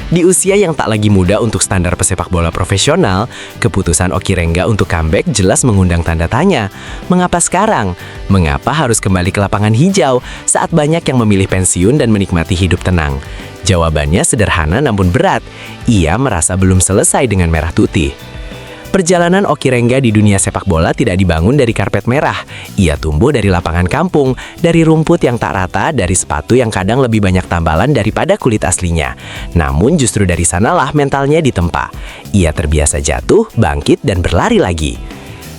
Di usia yang tak lagi muda untuk standar pesepak bola profesional, keputusan Oki Rengga untuk comeback jelas mengundang tanda tanya. Mengapa sekarang? Mengapa harus kembali ke lapangan hijau saat banyak yang memilih pensiun dan menikmati hidup tenang? Jawabannya sederhana namun berat. Ia merasa belum selesai dengan merah putih. Perjalanan Oki Rengga di dunia sepak bola tidak dibangun dari karpet merah. Ia tumbuh dari lapangan kampung, dari rumput yang tak rata, dari sepatu yang kadang lebih banyak tambalan daripada kulit aslinya. Namun justru dari sanalah mentalnya ditempa. Ia terbiasa jatuh, bangkit, dan berlari lagi.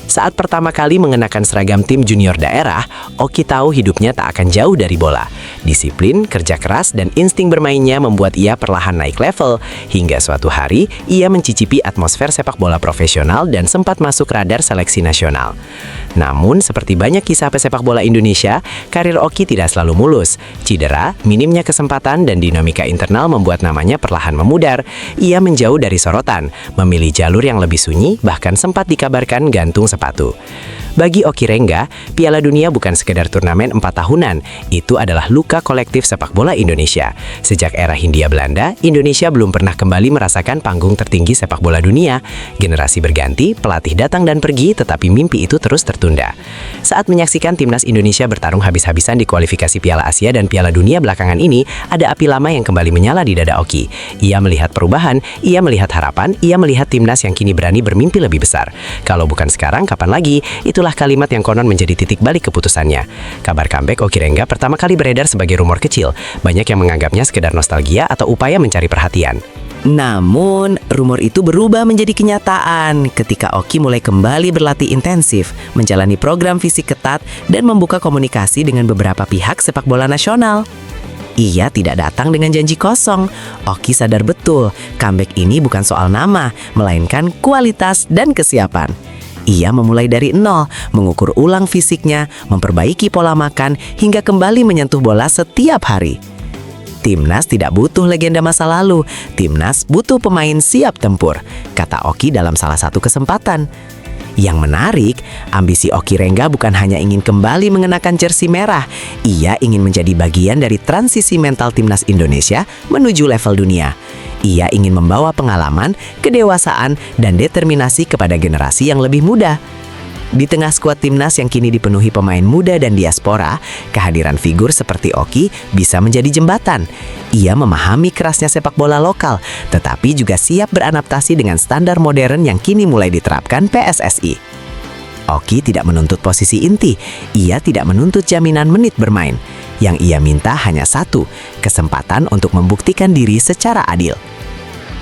Saat pertama kali mengenakan seragam tim junior daerah, Oki tahu hidupnya tak akan jauh dari bola. Disiplin, kerja keras, dan insting bermainnya membuat ia perlahan naik level. Hingga suatu hari, ia mencicipi atmosfer sepak bola profesional dan sempat masuk radar seleksi nasional. Namun, seperti banyak kisah pesepak bola Indonesia, karir Oki tidak selalu mulus. Cedera, minimnya kesempatan, dan dinamika internal membuat namanya perlahan memudar. Ia menjauh dari sorotan, memilih jalur yang lebih sunyi, bahkan sempat dikabarkan gantung sepatu. Bagi Oki Rengga, Piala Dunia bukan sekedar turnamen 4 tahunan, itu adalah luka kolektif sepak bola Indonesia. Sejak era Hindia Belanda, Indonesia belum pernah kembali merasakan panggung tertinggi sepak bola dunia. Generasi berganti, pelatih datang dan pergi, tetapi mimpi itu terus tertunda. Saat menyaksikan timnas Indonesia bertarung habis-habisan di kualifikasi Piala Asia dan Piala Dunia belakangan ini, ada api lama yang kembali menyala di dada Oki. Ia melihat perubahan, ia melihat harapan, ia melihat timnas yang kini berani bermimpi lebih besar. Kalau bukan sekarang, kapan lagi? Itulah kalimat yang konon menjadi titik balik keputusannya. Kabar comeback Oki Rengga pertama kali beredar sebagai rumor kecil. Banyak yang menganggapnya sekedar nostalgia atau upaya mencari perhatian. Namun, rumor itu berubah menjadi kenyataan ketika Oki mulai kembali berlatih intensif, menjalani program fisik ketat, dan membuka komunikasi dengan beberapa pihak sepak bola nasional. Ia tidak datang dengan janji kosong. Oki sadar betul, comeback ini bukan soal nama, melainkan kualitas dan kesiapan. Ia memulai dari nol, mengukur ulang fisiknya, memperbaiki pola makan, hingga kembali menyentuh bola setiap hari. Timnas tidak butuh legenda masa lalu, Timnas butuh pemain siap tempur, kata Oki dalam salah satu kesempatan. Yang menarik, ambisi Oki Rengga bukan hanya ingin kembali mengenakan jersey merah, ia ingin menjadi bagian dari transisi mental Timnas Indonesia menuju level dunia. Ia ingin membawa pengalaman, kedewasaan, dan determinasi kepada generasi yang lebih muda. Di tengah skuad timnas yang kini dipenuhi pemain muda dan diaspora, kehadiran figur seperti Oki bisa menjadi jembatan. Ia memahami kerasnya sepak bola lokal, tetapi juga siap beradaptasi dengan standar modern yang kini mulai diterapkan PSSI. Oki tidak menuntut posisi inti, ia tidak menuntut jaminan menit bermain. Yang ia minta hanya satu, kesempatan untuk membuktikan diri secara adil.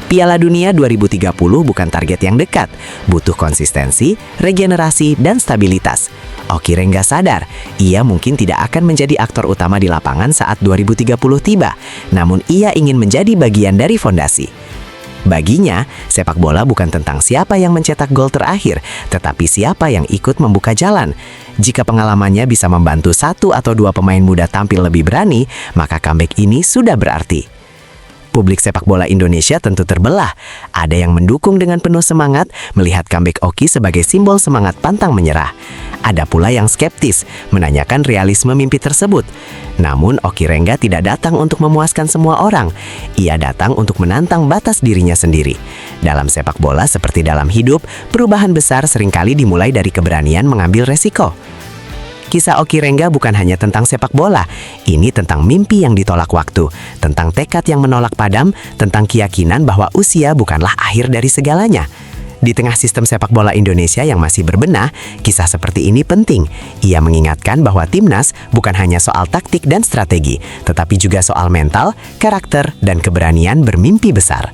Piala Dunia 2030 bukan target yang dekat, butuh konsistensi, regenerasi, dan stabilitas. Oki Rengga sadar, ia mungkin tidak akan menjadi aktor utama di lapangan saat 2030 tiba, namun ia ingin menjadi bagian dari fondasi. Baginya, sepak bola bukan tentang siapa yang mencetak gol terakhir, tetapi siapa yang ikut membuka jalan. Jika pengalamannya bisa membantu 1 atau 2 pemain muda tampil lebih berani, maka comeback ini sudah berarti. Publik sepak bola Indonesia tentu terbelah. Ada yang mendukung dengan penuh semangat, melihat comeback Oki sebagai simbol semangat pantang menyerah. Ada pula yang skeptis, menanyakan realisme mimpi tersebut. Namun Oki Rengga tidak datang untuk memuaskan semua orang. Ia datang untuk menantang batas dirinya sendiri. Dalam sepak bola seperti dalam hidup, perubahan besar seringkali dimulai dari keberanian mengambil resiko. Kisah Oki Rengga bukan hanya tentang sepak bola, ini tentang mimpi yang ditolak waktu, tentang tekad yang menolak padam, tentang keyakinan bahwa usia bukanlah akhir dari segalanya. Di tengah sistem sepak bola Indonesia yang masih berbenah, kisah seperti ini penting. Ia mengingatkan bahwa timnas bukan hanya soal taktik dan strategi, tetapi juga soal mental, karakter, dan keberanian bermimpi besar.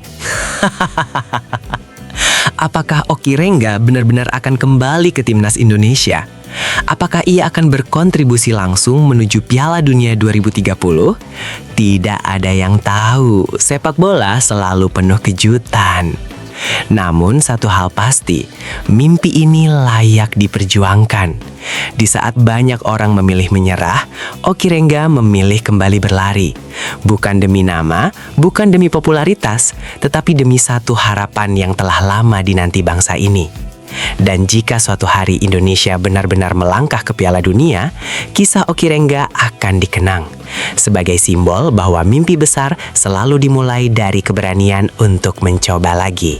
Apakah Oki Rengga benar-benar akan kembali ke timnas Indonesia? Apakah ia akan berkontribusi langsung menuju Piala Dunia 2030? Tidak ada yang tahu, sepak bola selalu penuh kejutan. Namun satu hal pasti, mimpi ini layak diperjuangkan. Di saat banyak orang memilih menyerah, Oki Rengga memilih kembali berlari. Bukan demi nama, bukan demi popularitas, tetapi demi satu harapan yang telah lama dinanti bangsa ini. Dan jika suatu hari Indonesia benar-benar melangkah ke Piala Dunia, kisah Oki Rengga akan dikenang sebagai simbol bahwa mimpi besar selalu dimulai dari keberanian untuk mencoba lagi.